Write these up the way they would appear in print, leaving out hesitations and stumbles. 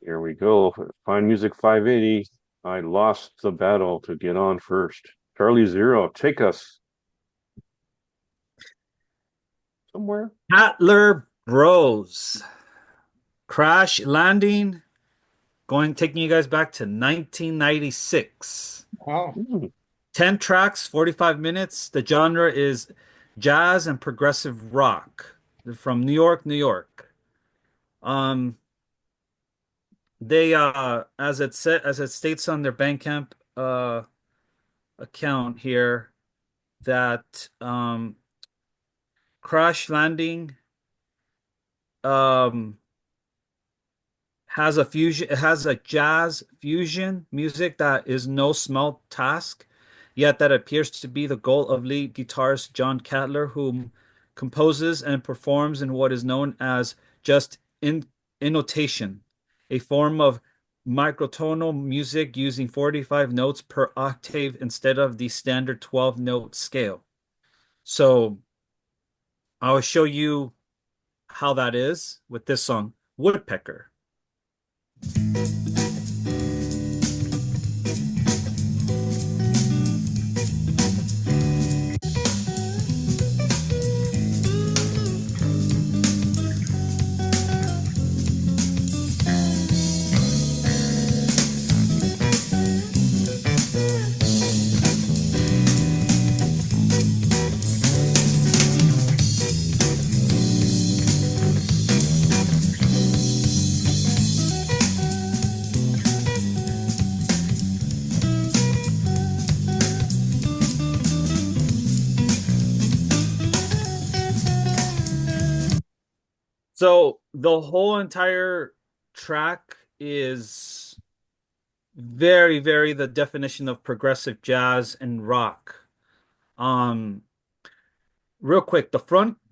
Here we go. Fine Music 580. I lost the battle to get on first. Charlie Zero, take us somewhere. CATLER Bros. Crash Landing, taking you guys back to 1996. Wow. 10 tracks, 45 minutes. The genre is jazz and progressive rock. They're from New York, New York. Um, they as it states on their Bandcamp account here that Crash Landing um it has a jazz fusion music that is no small task, yet that appears to be the goal of lead guitarist John Catler, who composes and performs in what is known as just in innotation, a form of microtonal music using 45 notes per octave instead of the standard 12 note scale. So I will show you how that is with this song, Woodpecker. So the whole entire track is very, very the definition of progressive jazz and rock. Um, Real quick,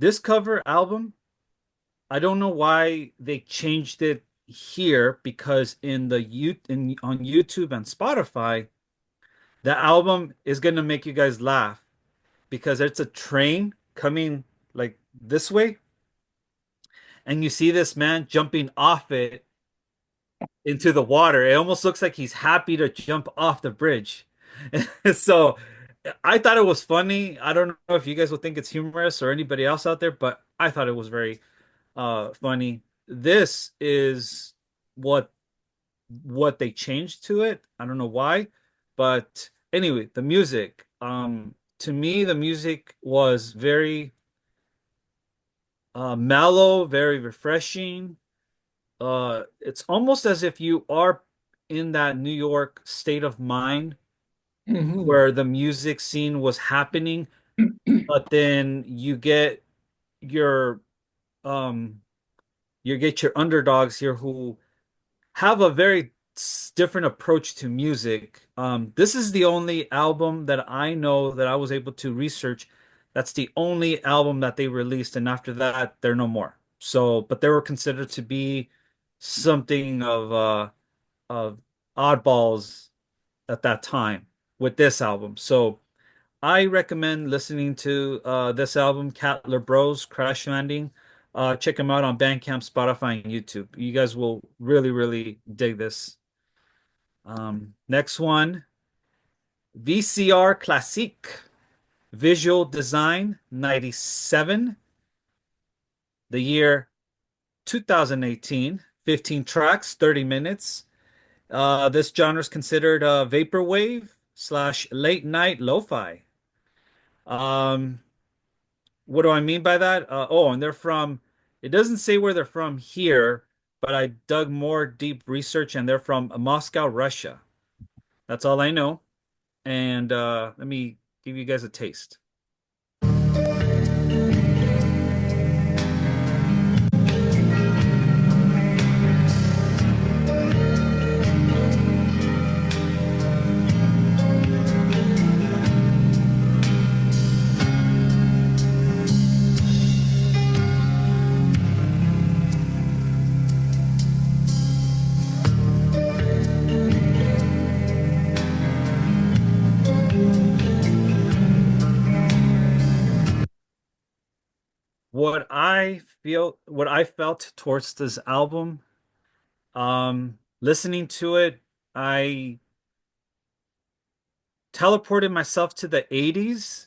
this cover album, I don't know why they changed it here because on YouTube and Spotify, the album is gonna make you guys laugh because it's a train coming like this way, and you see this man jumping off it into the water. It almost looks like he's happy to jump off the bridge. So I thought it was funny. I don't know if you guys will think it's humorous or anybody else out there, but I thought it was very funny. This is what what they changed to it. I don't know why, but anyway, the music. To me, the music was very mellow, very refreshing. It's almost as if you are in that New York state of mind Hmm. where the music scene was happening, but then your um you get your underdogs here who have a very different approach to music. This is the only album that I know that I was able to research. That's the only album that they released, and after that, they're no more. So, but they were considered to be something of oddballs at that time with this album. So I recommend listening to this album, Catler Bros, Crash Landing. Check them out on Bandcamp, Spotify, and YouTube. You guys will really, really dig this. Next one, VCR-classique, Visual Design 97, the year 2018, 15 tracks, 30 minutes. This genre is considered vaporwave slash late night lo-fi. Um, what do I mean by that? And it doesn't say where they're from here, but I dug more deep research and they're from Moscow, Russia. That's all I know. And let me give you guys a taste. What I felt towards this album Listening to it, I teleported myself to the 80s,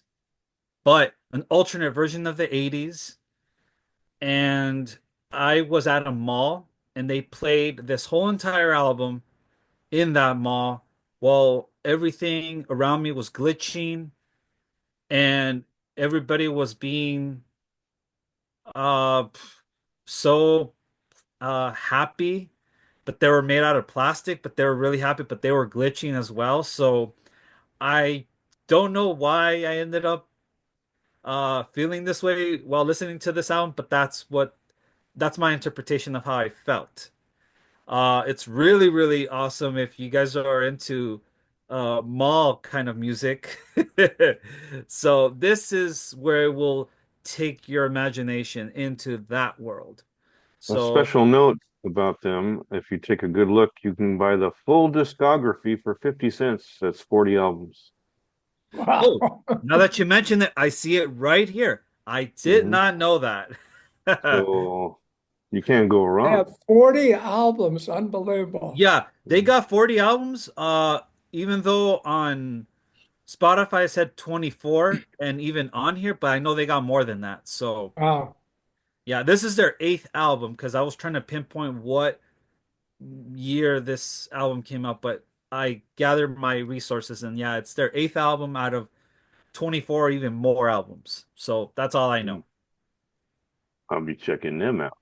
but an alternate version of the 80s. And I was at a mall and they played this whole entire album in that mall while everything around me was glitching and everybody was being uh so happy, but they were made out of plastic, but they were really happy, but they were glitching as well. So I don't know why I ended up feeling this way while listening to this album, but that's my interpretation of how I felt. It's really, really awesome if you guys are into mall kind of music. So this is where it will take your imagination into that world. A So, special note about them, if you take a good look, you can buy the full discography for 50 cents. That's 40 albums. oh, Wow. now that you mention it, I see it right here. I did Hmm. not know that. So you can't go They wrong. have 40 albums. Unbelievable. Yeah, they got 40 albums. Even though on Spotify said 24 and even on here, but I know they got more than that. So Wow. yeah, this is their eighth album because I was trying to pinpoint what year this album came out, but I gathered my resources and yeah, it's their eighth album out of 24 or even more albums. So that's all I Hmm. know. I'll be checking them out.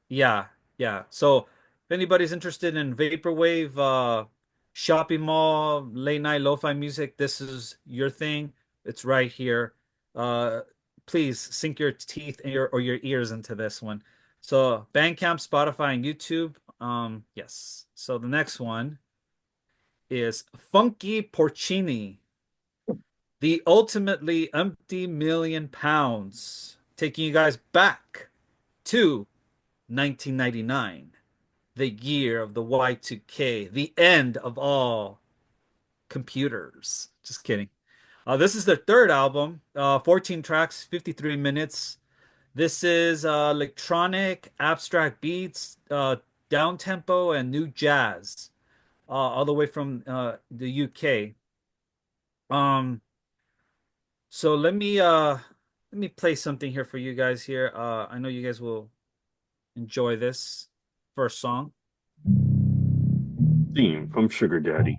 Yeah, yeah. So if anybody's interested in vaporwave, shopping mall, late night lo-fi music, this is your thing. It's right here. Uh, please sink your teeth and your ears into this one. So Bandcamp, Spotify, and YouTube. Yes. So the next one is Funky Porcini, the ultimately empty million pounds, taking you guys back to 1999, the year of the Y2K, the end of all computers. Just kidding. This is their third album, 14 tracks, 53 minutes. This is electronic, abstract beats, down tempo, and new jazz, all the way from the UK. Um, so let me play something here for you guys here. I know you guys will enjoy this first song. Theme from Sugar Daddy.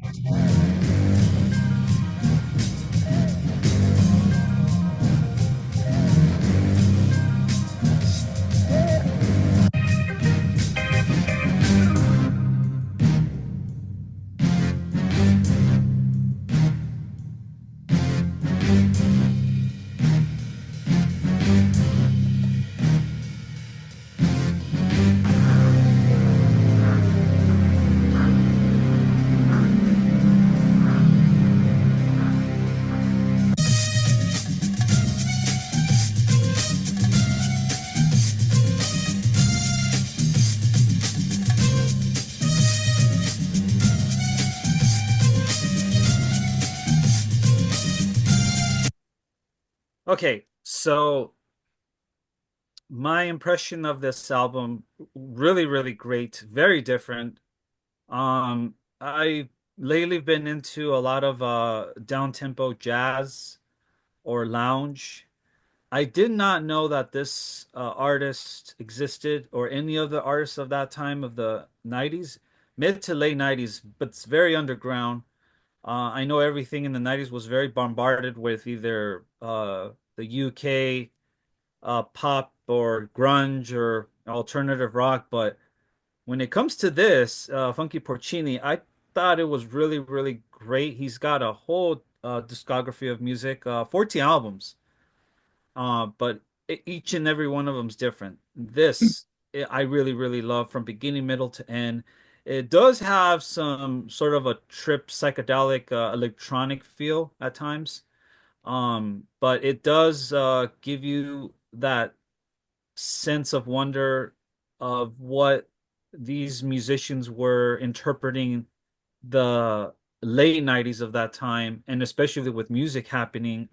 Okay, so my impression of this album, really, really great, very different. I lately been into a lot of down-tempo jazz or lounge. I did not know that this artist existed or any of the artists of that time of the 90s, mid to late 90s, but it's very underground. I know everything in the 90s was very bombarded with either the UK pop or grunge or alternative rock, but when it comes to this, Funky Porcini, I thought it was really, really great. He's got a whole discography of music, 14 albums, but each and every one of them is different. This I really, really love from beginning, middle to end. It does have some sort of a trip psychedelic electronic feel at times, but it does give you that sense of wonder of what these musicians were interpreting the late 90s of that time, and especially with music happening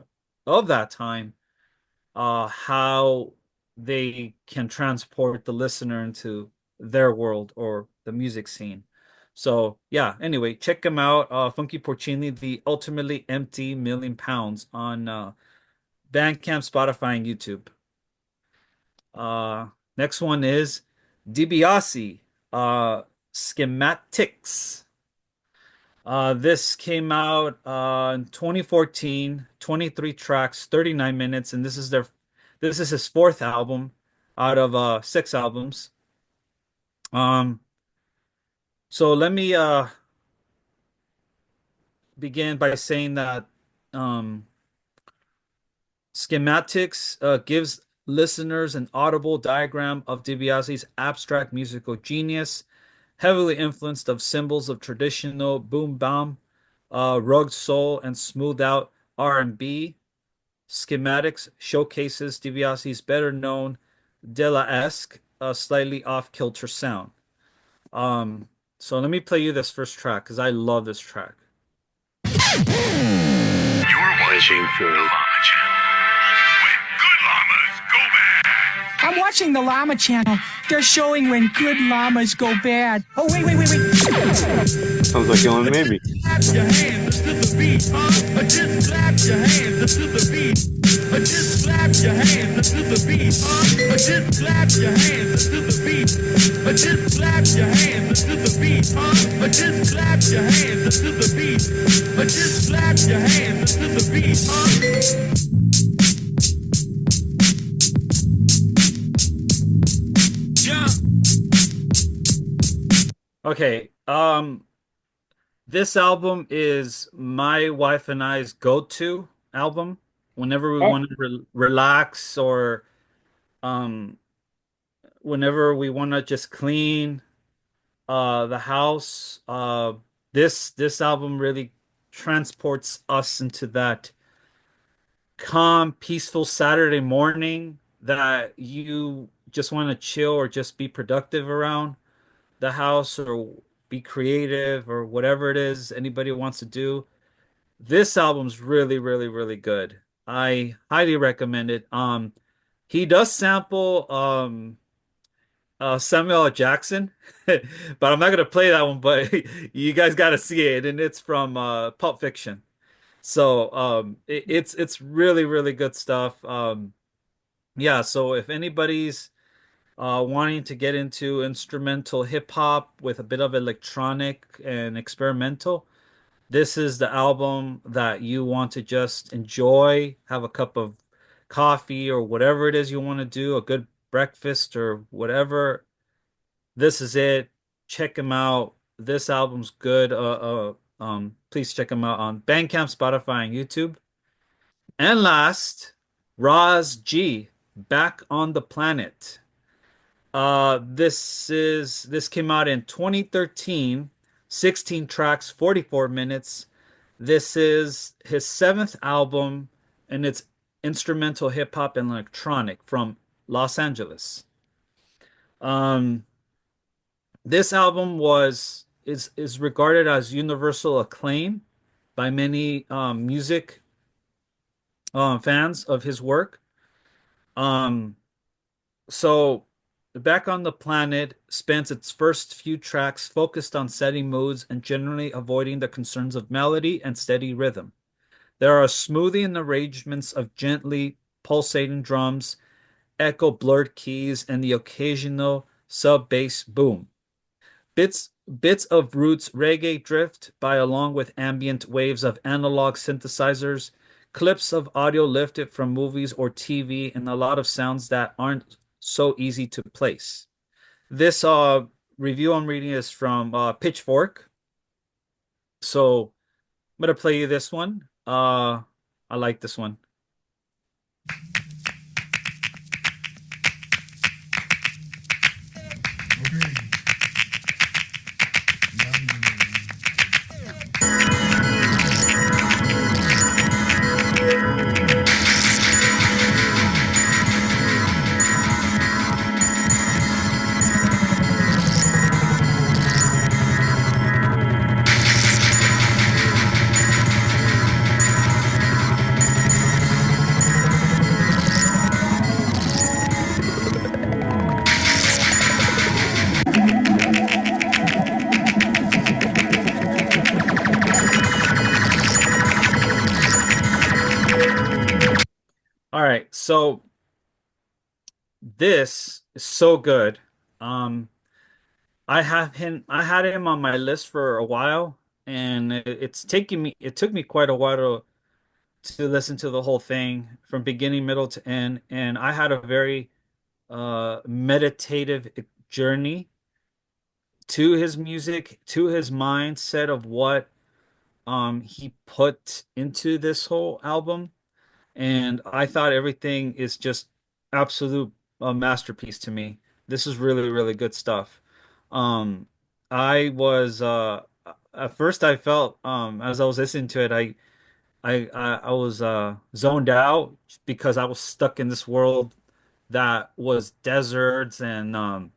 of that time, how they can transport the listener into their world or the music scene. So yeah, anyway, check them out. Funky Porcini, the ultimately empty million pounds on Bandcamp, Spotify, and YouTube. Next one is DiBiase, Schematics. This came out in 2014, 23 tracks, 39 minutes, and this is his fourth album out of six albums. Um, so let me begin by saying that um, Schematics gives listeners an audible diagram of DiBiase's abstract musical genius, heavily influenced of symbols of traditional boom bam, rugged soul, and smoothed out R&B. Schematics showcases DiBiase's better known de la esque, slightly off kilter sound. So let me play you this first track because I love this track. You're watching the Llama Channel. When good llamas go bad. I'm watching the Llama Channel. They're showing when good llamas go bad. Oh, wait. Sounds like Ellen Maybe. Clap your hands to the beat, huh? Just clap your hands to the beat. Just clap your hands to the beat, huh? Just clap your hands to the beat. Just clap your hands to the beat, huh? Just clap your hands to the beat. Just clap your hands to the beat, huh? Okay, this album is my wife and I's go-to album whenever we want to relax or um whenever we want to just clean the house. This album really transports us into that calm, peaceful Saturday morning that you just want to chill or just be productive around the house or be creative or whatever it is anybody wants to do. This album's really, really, really good. I highly recommend it. He does sample Samuel L. Jackson, but I'm not gonna play that one. But you guys got to see it, and it's from Pulp Fiction. So it's really, really good stuff. Yeah. So if anybody's wanting to get into instrumental hip hop with a bit of electronic and experimental, this is the album that you want to just enjoy, have a cup of coffee or whatever it is you want to do, a good breakfast or whatever. This is it. Check him out. This album's good. Please check him out on Bandcamp, Spotify, and YouTube. And last, RAS G, Back on the Planet. This came out in 2013, 16 tracks, 44 minutes. This is his seventh album, and it's instrumental hip hop and electronic from Los Angeles. This album is regarded as universal acclaim by many music fans of his work. So Back on the Planet spends its first few tracks focused on setting moods and generally avoiding the concerns of melody and steady rhythm. There are smoothing arrangements of gently pulsating drums, echo blurred keys, and the occasional sub-bass boom. Bits of roots reggae drift by along with ambient waves of analog synthesizers, clips of audio lifted from movies or TV, and a lot of sounds that aren't so easy to place. This review I'm reading is from Pitchfork. So I'm gonna play you this one. I like this one. So this is so good. Um, I had him on my list for a while, and it took me quite a while to listen to the whole thing from beginning, middle to end, and I had a very meditative journey to his music, to his mindset of what he put into this whole album. And I thought everything is just absolute masterpiece to me. This is really, really good stuff. Um, I was at first I felt as I was listening to it, I was zoned out because I was stuck in this world that was deserts and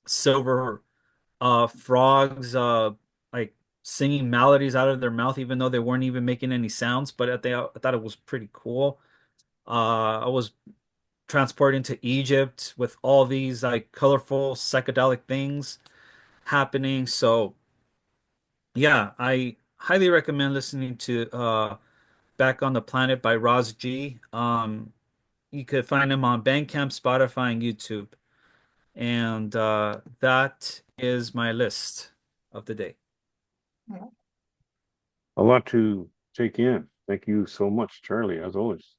silver frogs like singing melodies out of their mouth even though they weren't even making any sounds, but I thought it was pretty cool. I was transported into Egypt with all these like colorful psychedelic things happening. So yeah, I highly recommend listening to Back on the Planet by RAS G. You could find him on Bandcamp, Spotify, and YouTube. And that is my list of the day. A lot to take in. Thank you so much, Charlie, as always.